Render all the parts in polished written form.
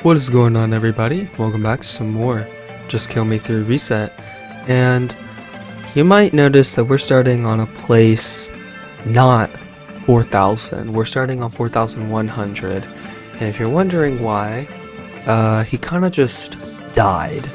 What is going on, everybody? Welcome back to some more Just Kill Me Through Reset. And you might notice that we're starting on a place not 4,000. We're starting on 4,100. And if you're wondering why, he kind of just died.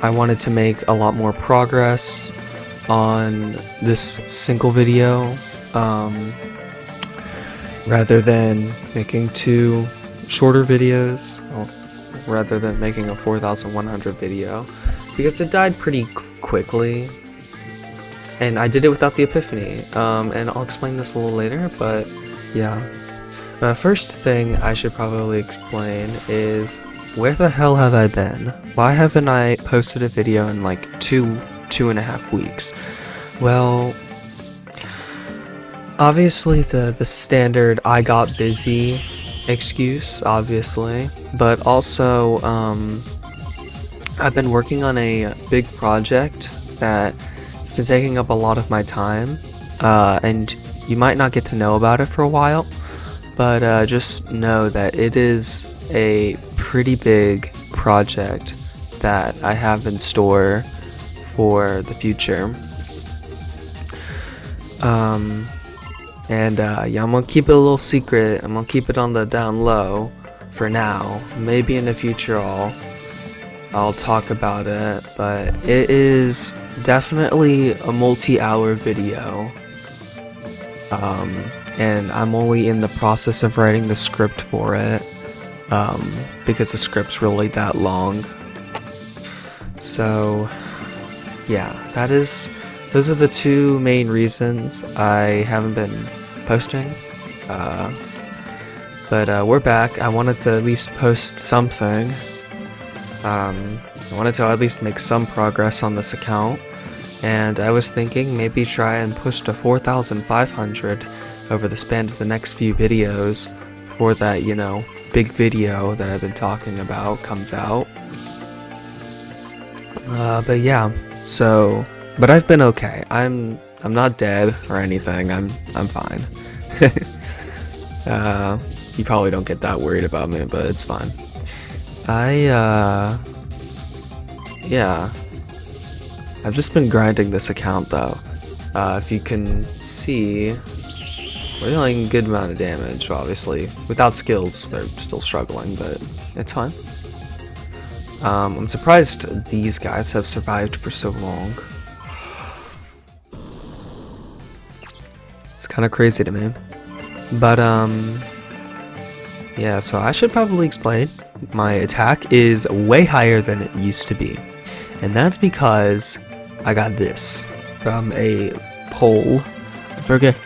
I wanted to make a lot more progress on this single video, rather than making two shorter videos, rather than making a 4,100 video, because it died pretty quickly, and I did it without the epiphany, and I'll explain this a little later, but yeah. First thing I should probably explain is, where the hell have I been? Why haven't I posted a video in like two and a half weeks? Well, obviously the standard I got busy excuse, obviously, but also I've been working on a big project that has been taking up a lot of my time, and you might not get to know about it for a while, but just know that it is a pretty big project that I have in store for the future. Yeah, I'm gonna keep it a little secret. I'm gonna keep it on the down low for now. Maybe in the future I'll talk about it, but it is definitely a multi-hour video. And I'm only in the process of writing the script for it, because the script's really that long. So yeah, those are the two main reasons I haven't been posting, but we're back. I wanted to at least post something. I wanted to at least make some progress on this account, and I was thinking maybe try and push to 4,500 over the span of the next few videos before that, big video that I've been talking about comes out. But yeah, but I've been okay. I'm not dead or anything. I'm fine. You probably don't get that worried about me, but it's fine. Yeah, I've just been grinding this account though. If you can see, we're dealing a good amount of damage, obviously. Without skills, they're still struggling, but it's fine. I'm surprised these guys have survived for so long. It's kind of crazy to me. But, yeah, so I should probably explain. My attack is way higher than it used to be. And that's because I got this from a poll. I forget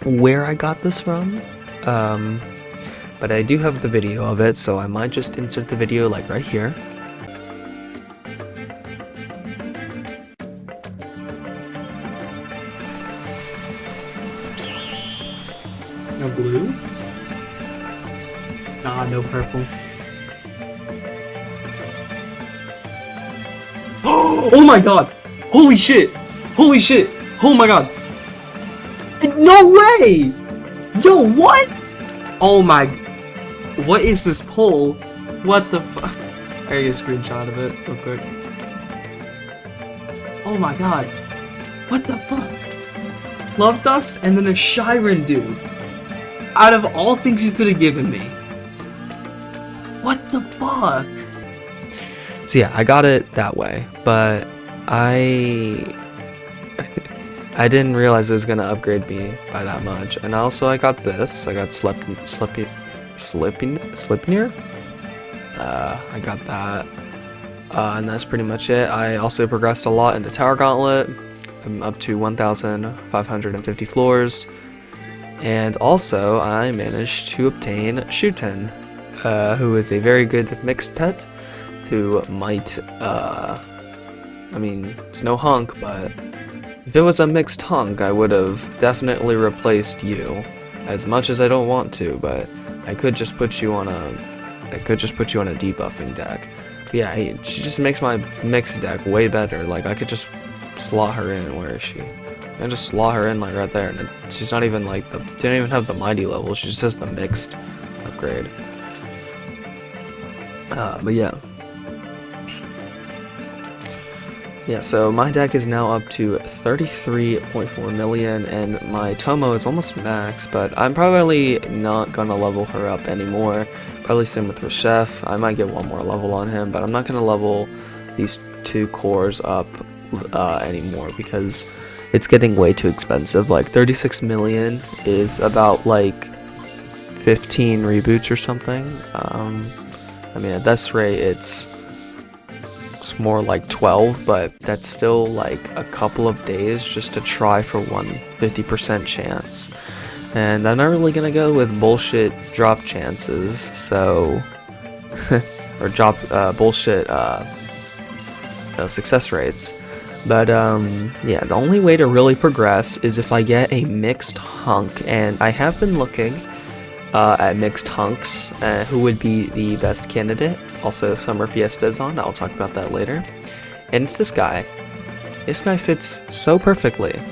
where I got this from, but I do have the video of it, so I might just insert the video like right here. No blue? Nah, no purple. Oh my god! Holy shit! Holy shit! Oh my god! No way! Yo, what? Oh my... What is this poll? What the fuck? I get a screenshot of it real quick. Oh my god. What the fuck? Love Dust and then a Shyren dude. Out of all things you could have given me. What the fuck? So yeah, I got it that way, but I didn't realize it was gonna upgrade me by that much. And also I got this. I got Sleipnir. I got that. And that's pretty much it. I also progressed a lot in the Tower Gauntlet. I'm up to 1,550 floors. And also I managed to obtain Shuten, who is a very good mixed pet, who might, I mean, it's no hunk, but if it was a mixed hunk, I would have definitely replaced you. As much as I don't want to, but I could just put you on a debuffing deck. yeah, she just makes my mixed deck way better. Like, I could just slot her in. Where is she? I just slot her in, like, right there. And she's not even, like, she don't even have the mighty level. She just has the mixed upgrade. But yeah. Yeah, so my deck is now up to 33.4 million, and my Tomo is almost max, but I'm probably not gonna level her up anymore. Probably same with Reshef. I might get one more level on him, but I'm not gonna level these two cores up anymore because it's getting way too expensive. Like 36 million is about like 15 reboots or something. I mean, at this rate, it's more like 12, but that's still like a couple of days just to try for one 50% chance. And I'm not really gonna go with bullshit drop chances, so or drop bullshit success rates. But yeah, the only way to really progress is if I get a mixed hunk, and I have been looking at mixed hunks, who would be the best candidate. Also, Summer Fiesta is on, I'll talk about that later. And it's this guy. This guy fits so perfectly.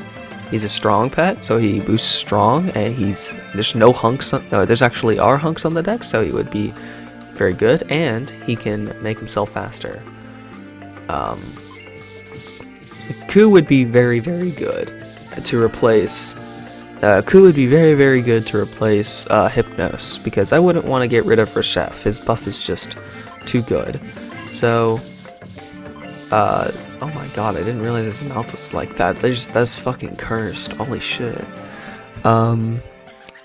He's a strong pet, so he boosts strong, and there's no hunks, there's actually are hunks on the deck, so he would be very good, and he can make himself faster. Ku would be very, very good to replace Ku would be very, very good to replace Hypnos, because I wouldn't want to get rid of Reshef. His buff is just too good. So, oh my god, I didn't realize his mouth was like that. That's fucking cursed. Holy shit. But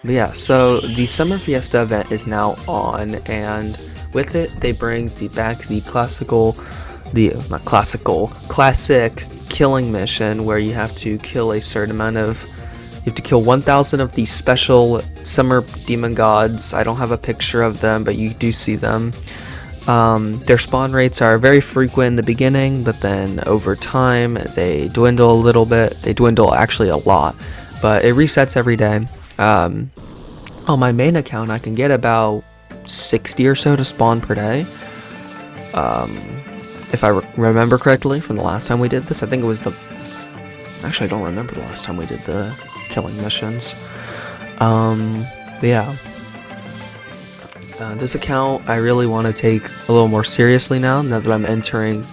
yeah, so the Summer Fiesta event is now on, and with it, they bring back the classic killing mission, where you have to kill a certain amount of. You have to kill 1,000 of these special summer demon gods. I don't have a picture of them, but you do see them. Their spawn rates are very frequent in the beginning, but then over time they dwindle a little bit. They dwindle actually a lot, but it resets every day. On my main account, I can get about 60 or so to spawn per day. If I remember correctly from the last time we did this, I think it was actually, I don't remember the last time we did the killing missions. But yeah. This account I really want to take a little more seriously now that I'm entering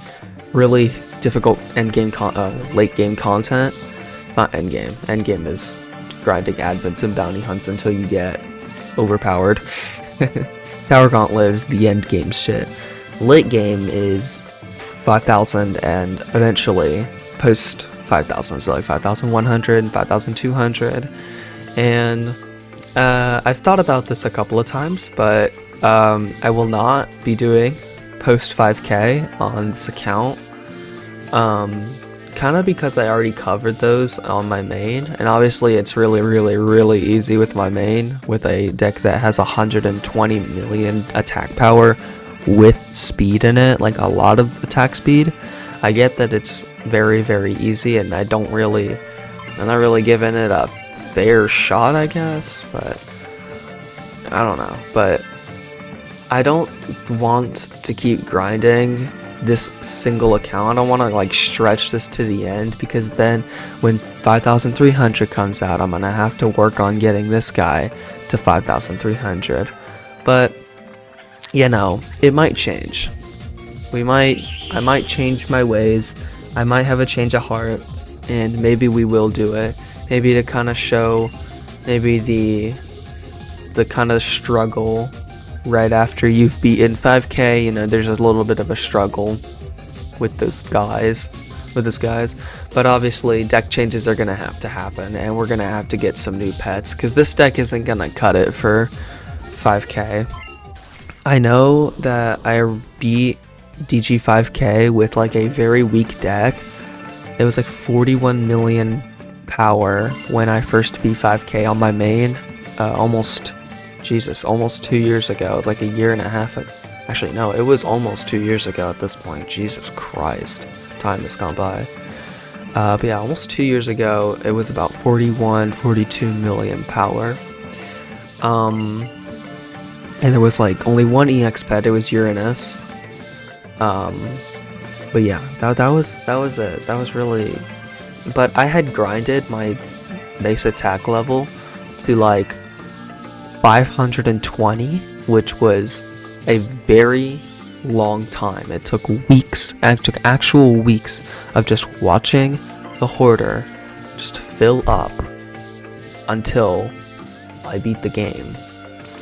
really difficult late game content. It's not end game. End game is grinding advents and bounty hunts until you get overpowered. Tower Gauntlet is the end game shit. Late game is 5,000 and eventually post 5,000, so like 5,100, 5,200, and I've thought about this a couple of times, but I will not be doing post 5k on this account, kind of because I already covered those on my main, and obviously it's really easy with my main, with a deck that has 120 million attack power with speed in it, like a lot of attack speed. I get that it's very easy, and I'm not really giving it a fair shot, I guess, but I don't know. But I don't want to keep grinding this single account. I don't want to like stretch this to the end, because then when 5,300 comes out, I'm gonna have to work on getting this guy to 5,300. But you know, it might change. I might change my ways. I might have a change of heart, and maybe we will do it. Maybe to kind of show, maybe the kind of struggle right after you've beaten 5k. You know, there's a little bit of a struggle with this guys. But obviously, deck changes are gonna have to happen, and we're gonna have to get some new pets, because this deck isn't gonna cut it for 5k. I know that I beat DG 5k with like a very weak deck. It was like 41 million power when I first beat 5k on my main, almost 2 years ago, like a year and a half. Actually, no, it was almost 2 years ago at this point. Jesus Christ, time has gone by. But yeah, almost 2 years ago, it was about 42 million power. And there was like only one EX pet, it was Uranus. But yeah, that was it. That was really. But I had grinded my base attack level to like 520, which was a very long time. It took weeks, actual weeks of just watching the Hoarder just fill up until I beat the game.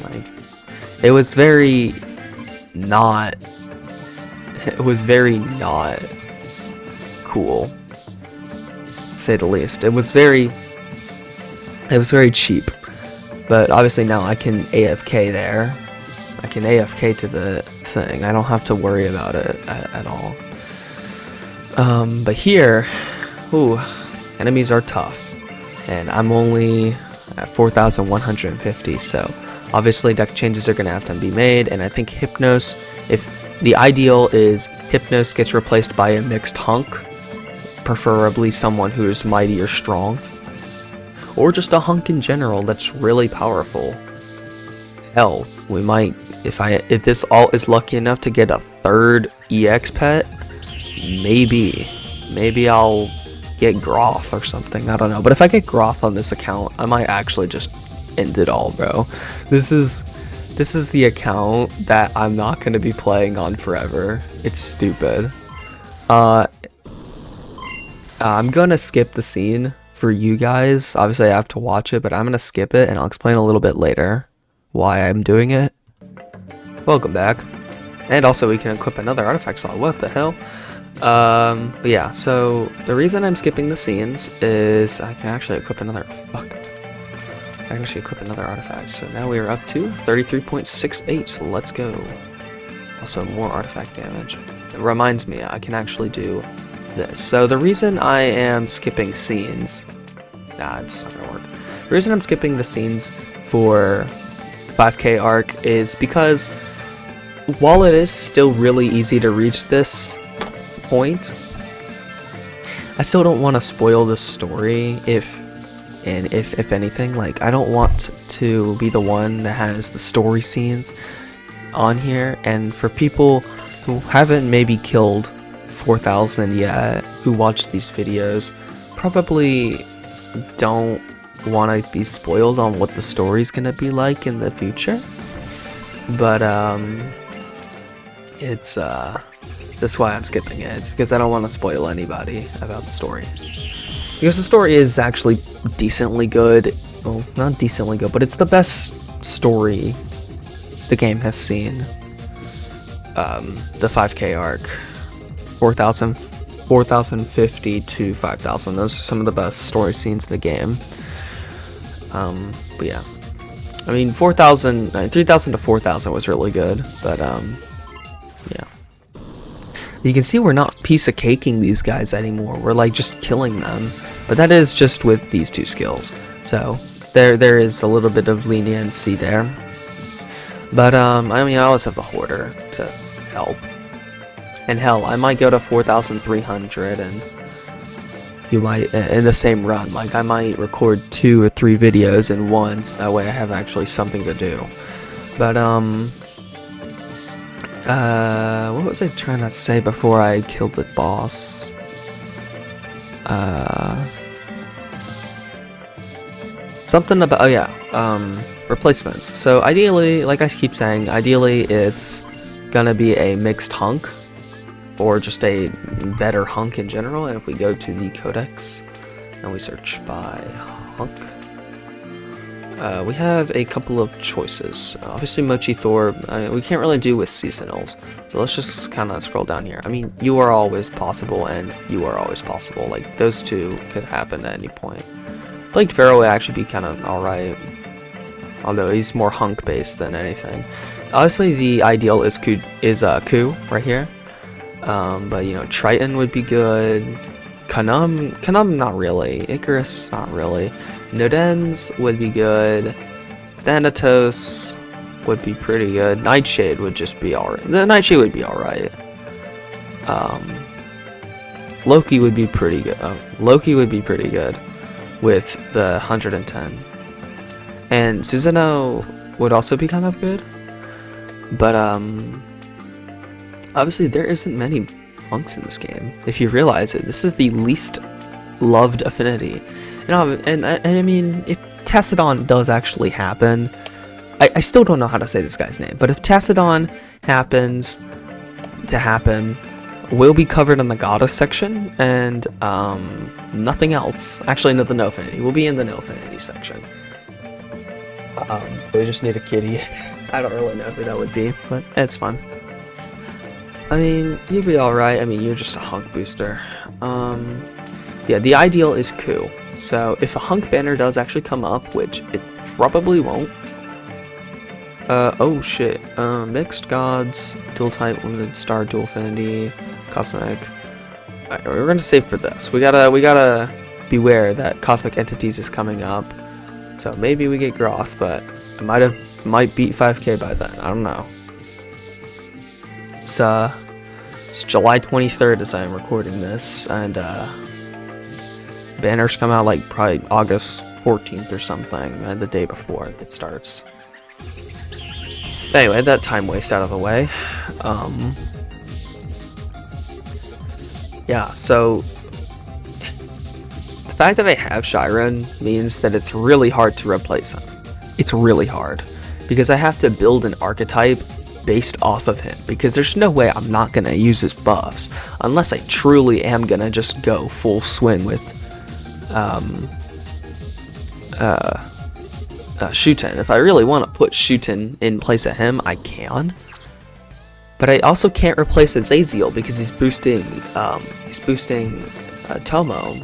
Like, it was very not cool, to say the least. It was very cheap. But obviously now I can AFK there. I can AFK to the thing. I don't have to worry about it at all. But here, ooh, enemies are tough. And I'm only at 4,150, so obviously deck changes are going to have to be made. And I think Hypnos, if the ideal is Hypnos gets replaced by a mixed hunk, preferably someone who is mighty or strong. Or just a hunk in general that's really powerful. Hell, we might, if this alt is lucky enough to get a third EX pet, maybe I'll get Groth or something, I don't know. But if I get Groth on this account, I might actually just end it all, bro. This is the account that I'm not going to be playing on forever. It's stupid. I'm gonna skip the scene for you guys. Obviously I have to watch it, but I'm gonna skip it and I'll explain a little bit later why I'm doing it. Welcome back. And also we can equip another artifact slot. What the hell? But yeah, so the reason I'm skipping the scenes is I can actually equip another artifact. So now we are up to 33.68. So let's go. Also more artifact damage. It reminds me I can actually do this. So the reason I am skipping scenes, it's not gonna work. The reason I'm skipping the scenes for the 5K arc is because while it is still really easy to reach this point, I still don't want to spoil the story. If anything, like, I don't want to be the one that has the story scenes on here, and for people who haven't maybe killed 4,000 yet, who watch these videos, probably don't want to be spoiled on what the story's gonna be like in the future. But it's that's why I'm skipping it. It's because I don't want to spoil anybody about the story, because the story is actually decently good. Well, not decently good, but it's the best story the game has seen. The 5K arc, 4,050 to 5,000. Those are some of the best story scenes in the game. But yeah, I mean 3,000 to 4,000 was really good, but yeah. You can see we're not piece of caking these guys anymore. We're like just killing them, but that is just with these two skills. So there is a little bit of leniency there. But I mean, I always have the Hoarder to help. And hell, I might go to 4,300 and you might, in the same run, like I might record 2 or 3 videos in one, so that way I have actually something to do. But what was I trying to say before I killed the boss? Something about, oh yeah, replacements. So ideally, like I keep saying, ideally it's gonna be a mixed hunk, or just a better hunk in general. And if we go to the codex and we search by hunk, we have a couple of choices. Obviously Mochi Thor, we can't really do with seasonals, so let's just kind of scroll down here. I mean, you are always possible and you are always possible, like those two could happen at any point. Blade Pharaoh would actually be kind of alright, although he's more hunk based than anything. Obviously the ideal is Ku right here. But you know, Triton would be good. Kanum not really. Icarus not really. Nodens would be good. Thanatos would be pretty good. Nightshade would just be alright. The Nightshade would be alright. Loki would be pretty good. Loki would be pretty good with the 110. And Susanoo would also be kind of good. But Obviously, there isn't many hunks in this game. If you realize it, this is the least loved affinity. And I mean, if Tassadon does actually happen, I still don't know how to say this guy's name, but if Tassadon happens to happen, we'll be covered in the goddess section, and nothing else. Actually, no, the no affinity. We'll be in the no affinity section. We just need a kitty. I don't really know who that would be, but it's fun. I mean, you'd be alright. I mean, you're just a hunk booster. Yeah, the ideal is Ku. So if a hunk banner does actually come up, which it probably won't. Oh shit. Mixed gods, dual type, limited star, dual affinity, cosmic. Alright, we're gonna save for this. We gotta beware that cosmic entities is coming up. So maybe we get Groth, but I might beat 5k by then. I don't know. It's July 23rd as I am recording this, and banners come out like probably August 14th or something, and the day before it starts. Anyway, that time waste out of the way. Yeah, so the fact that I have Shyren means that it's really hard to replace him. It's really hard, because I have to build an archetype based off of him, because there's no way I'm not gonna use his buffs unless I truly am gonna just go full swing with Shuten. If I really want to put Shuten in place of him, I can, but I also can't replace Azazel because he's boosting Tomo,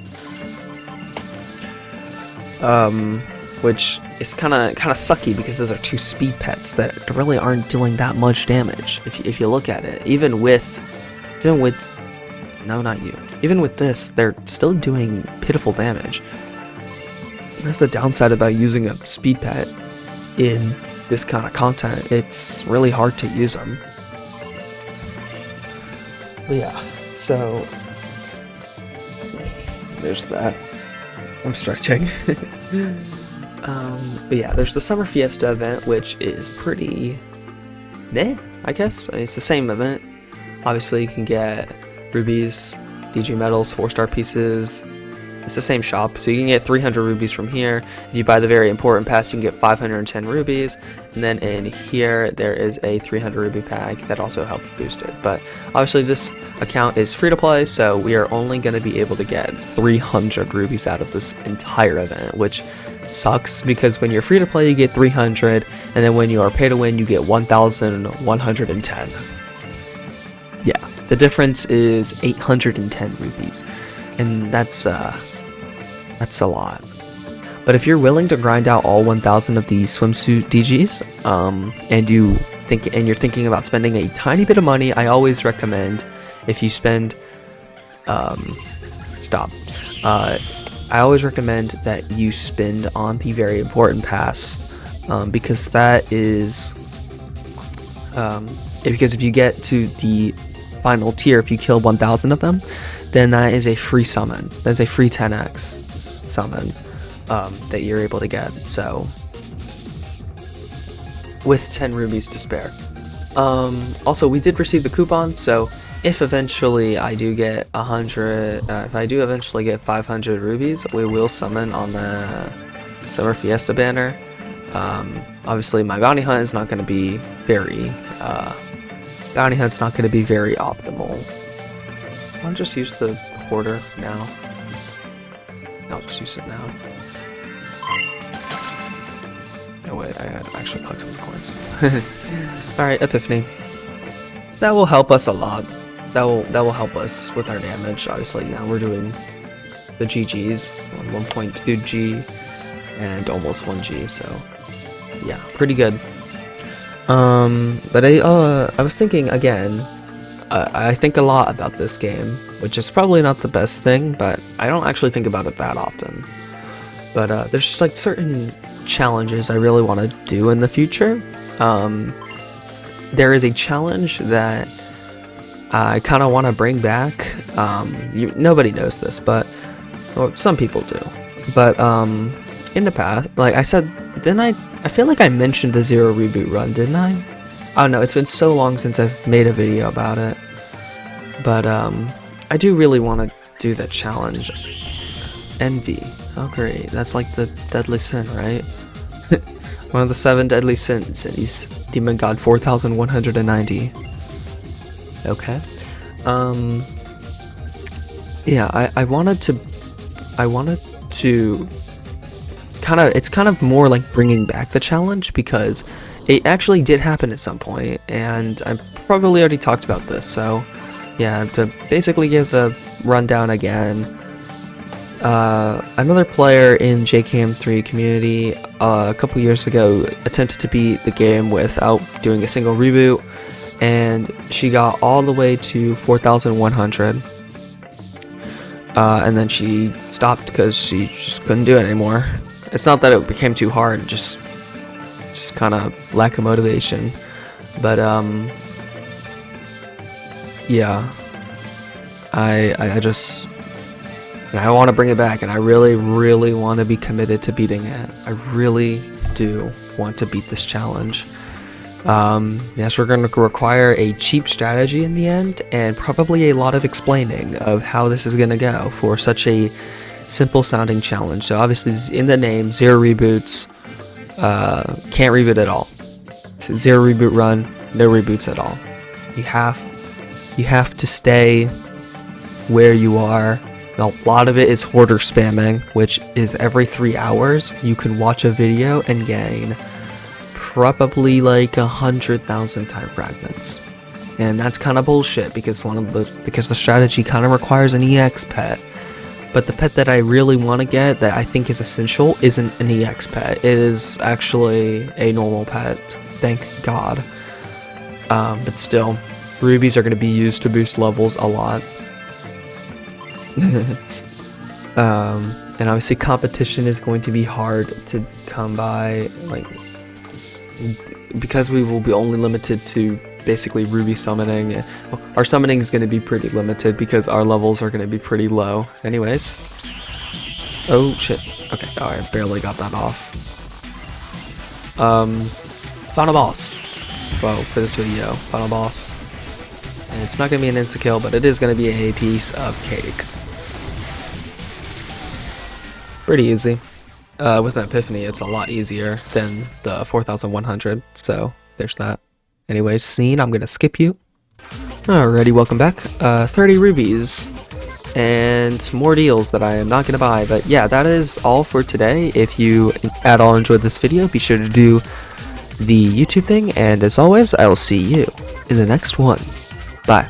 which is kind of sucky because those are two speed pets that really aren't doing that much damage if you look at it. Even with no, not you. Even with this, they're still doing pitiful damage. That's the downside about using a speed pet in this kind of content. It's really hard to use them. But yeah, so there's that. I'm stretching. But yeah, there's the Summer Fiesta event, which is pretty meh, I guess. I mean, it's the same event. Obviously, you can get rubies, DG medals, 4-star pieces. It's the same shop, so you can get 300 rubies from here. If you buy the very important pass, you can get 510 rubies, and then in here there is a 300 rupee pack that also helps boost it. But obviously this account is free to play, so we are only going to be able to get 300 rubies out of this entire event, which sucks because when you're free to play you get 300, and then when you are pay to win you get 1,110. Yeah, the difference is 810 rupees, and that's a lot. But if you're willing to grind out all 1,000 of these swimsuit DGs, and you're thinking about spending a tiny bit of money, I always recommend, if you spend, I always recommend that you spend on the very important pass, because that is, because if you get to the final tier, if you kill 1,000 of them, then that is a free summon. That's a free 10x summon that you're able to get. So with 10 rubies to spare. Also, we did receive the coupon, so if eventually I do get 100, if I do eventually get 500 rubies, we will summon on the Summer Fiesta banner. Obviously, my bounty hunt is not going to be very optimal. I'll just use the quarter now. I'll just use it now. Oh wait, I actually collect some coins. Alright, Epiphany. That will help us a lot. That will help us with our damage. Obviously now we're doing the GGs on 1.2G and almost 1G, so yeah, pretty good. But I was thinking again, I think a lot about this game, which is probably not the best thing, but I don't actually think about it that often. But there's just like certain challenges I really want to do in the future. There is a challenge that I kind of want to bring back. Nobody knows this, but well, some people do. But in the past, like I said, didn't I feel like I mentioned the Zero Reboot Run, didn't I? I don't know, it's been so long since I've made a video about it. But, I do really want to do the challenge. Envy. Oh, great. That's like the deadly sin, right? One of the 7 deadly sins, and he's Demon God 4190. Okay. Yeah, I wanted to it's kind of more like bringing back the challenge, because it actually did happen at some point, and I probably already talked about this, so yeah, to basically give the rundown again. Another player in JKM3 community a couple years ago attempted to beat the game without doing a single reboot, and she got all the way to 4100. And then she stopped because she just couldn't do it anymore. It's not that it became too hard, just kind of lack of motivation. But yeah, I just, and I want to bring it back, and I really want to be committed to beating it. I really do want to beat this challenge. Yes, we're going to require a cheap strategy in the end, and probably a lot of explaining of how this is going to go for such a simple sounding challenge. So obviously, in the name, 0 reboots, can't reboot at all. It's a 0 reboot run, no reboots at all. You have to stay where you are. A lot of it is hoarder spamming, which is every 3 hours you can watch a video and gain probably like 100,000 time fragments, and that's kind of bullshit, because the strategy kind of requires an EX pet, but the pet that I really want to get, that I think is essential, isn't an EX pet. It is actually a normal pet, thank God. But still, rubies are going to be used to boost levels a lot. And obviously competition is going to be hard to come by, like, because we will be only limited to basically ruby summoning. Our summoning is going to be pretty limited because our levels are going to be pretty low anyways. Oh shit, okay, oh, I barely got that off. Final boss. Well, for this video, final boss. And it's not going to be an insta-kill, but it is going to be a piece of cake. Pretty easy. With Epiphany, it's a lot easier than the 4100, so there's that. Anyways, scene, I'm gonna skip you. Alrighty, welcome back. 30 rubies, and more deals that I am not gonna buy, but yeah, that is all for today. If you at all enjoyed this video, be sure to do the YouTube thing, and as always, I will see you in the next one. Bye.